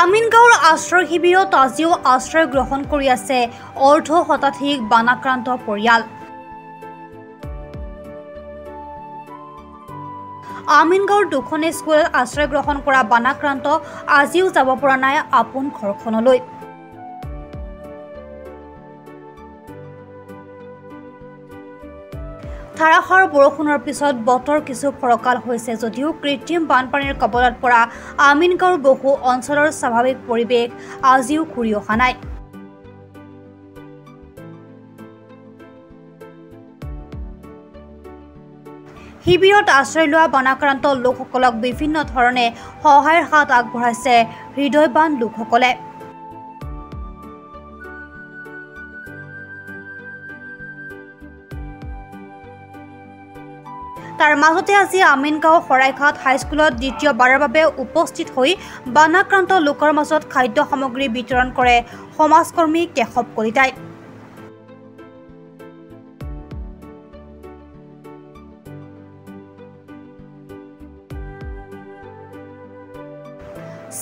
আমিনগাঁৱৰ আশ্ৰয় শিবিৰত আজিও আশ্ৰয় গ্ৰহণ কৰি আছে অৰ্ধ শতাধিক বানাক্ৰান্ত পৰিয়াল। আমিনগাঁৱৰ দুখনে স্কুলত আশ্ৰয় গ্ৰহণ কৰা বানাক্ৰান্ত আজিও যাব পৰা নাই আপোন ঘৰখনলৈ। ধাৰাসাৰ বৰষুণৰ পিছত বতৰ কিছু ফৰকাল হৈছে যদিও কৃত্ৰিম বানপানীৰ কবলত পৰা আমিনগাঁৱৰ বহু অঞ্চলৰ স্বাভাৱিক পৰিৱেশ আজিও ঘূৰি অহা নাই। শিবিৰত আশ্ৰয় লোৱা বানাক্ৰান্ত লোকসকলক বিভিন্ন ধৰণে সহায়ৰ হাত আগবঢ়াইছে হৃদয়বান লোকসকলে। তাৰ মাজতে আজি আমিনগাঁও শৰাইঘাট হাইস্কুলত দ্বিতীয়বাৰৰ বাবে উপস্থিত হৈ বানাক্ৰান্ত লোকৰ মাজত খাদ্য সামগ্ৰী বিতৰণ কৰে সমাজকৰ্মী কেশৱ কলিতাই।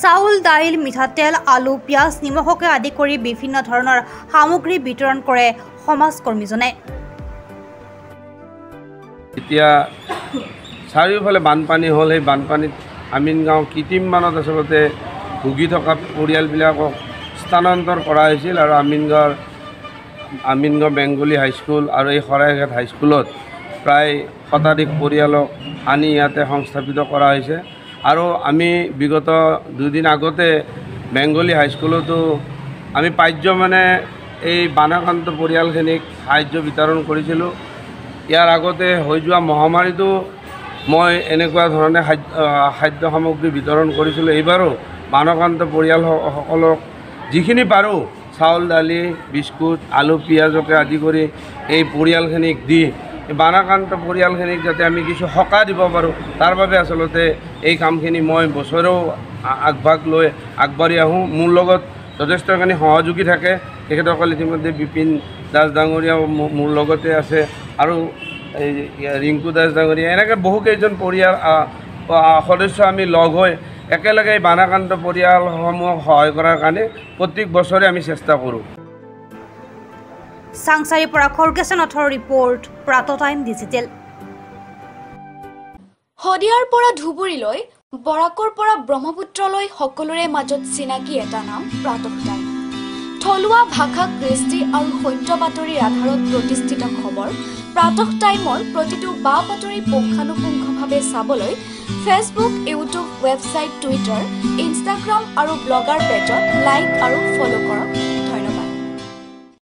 চাউল, দাইল, মিঠাতেল, আলু, পিঁয়াজ, নিমখকে আদি কৰি বিভিন্ন ধৰণৰ সামগ্ৰী বিতৰণ কৰে সমাজকৰ্মীজনে। এতিয়া চাৰিওফালে বানপানী হ'ল। সেই বানপানীত আমিনগাঁও কৃত্ৰিম বানত আচলতে ভুগি থকা পৰিয়ালবিলাকক স্থানান্তৰ কৰা হৈছিল আৰু আমিনগাঁও বেংগলী হাইস্কুল আৰু এই শৰাইঘাট হাইস্কুলত প্ৰায় শতাধিক পৰিয়ালক আনি ইয়াতে সংস্থাপিত কৰা হৈছে। আৰু আমি বিগত দুদিন আগতে বেংগলী হাইস্কুলতো আমি এই বানাক্ৰান্ত পৰিয়ালখিনিক সাহায্য বিতৰণ কৰিছিলোঁ। ইয়াৰ আগতে হৈ যোৱা মহামাৰীতো মই এনেকুৱা ধৰণে খাদ্য সামগ্ৰী বিতৰণ কৰিছিলোঁ। এইবাৰো বানাক্ৰান্ত পৰিয়ালসকলক যিখিনি পাৰোঁ চাউল, দালি, বিস্কুট, আলু, পিঁয়াজকে আদি কৰি এই পৰিয়ালখিনিক দি বানাক্ৰান্ত পৰিয়ালখিনিক যাতে আমি কিছু সকাহ দিব পাৰোঁ তাৰ বাবে আচলতে এই কামখিনি মই বছৰেও আগভাগ লৈ আগবাঢ়ি আহোঁ। মোৰ লগত যথেষ্টখিনি সহযোগী থাকে। তেখেতসকল ইতিমধ্যে বিপিন দাস ডাঙৰীয়াও মোৰ লগতে আছে আৰু এই ৰিংকু দাস ডাঙৰীয়া, এনেকৈ বহুকেইজন পৰিয়াল সদস্য আমি লগ হৈ একেলগে এই বানাক্ৰান্ত পৰিয়ালসমূহক সহায় কৰাৰ কাৰণে প্ৰত্যেক বছৰে আমি চেষ্টা কৰোঁ। চাংচাৰীৰ পৰা খৰ্গেশনাথৰ ৰিপৰ্ট, প্ৰাতঃ টাইম ডিজিটেল। শদিয়াৰ পৰা ধুবুৰীলৈ, বৰাকৰ পৰা ব্ৰহ্মপুত্ৰলৈ সকলোৰে মাজত চিনাকি এটা নাম প্ৰাতঃ টাইম। থলুৱা ভাষা, কৃষ্টি আৰু সত্য বাতৰিৰ আধাৰত প্ৰতিষ্ঠিত খবৰ প্ৰাতঃ টাইমৰ প্ৰতিটো বা বাতৰি পুংখানুপুংখভাৱে চাবলৈ Facebook, YouTube, website, Twitter, Instagram আৰু ব্লগাৰ পেজত লাইক আৰু ফ'ল' কৰক।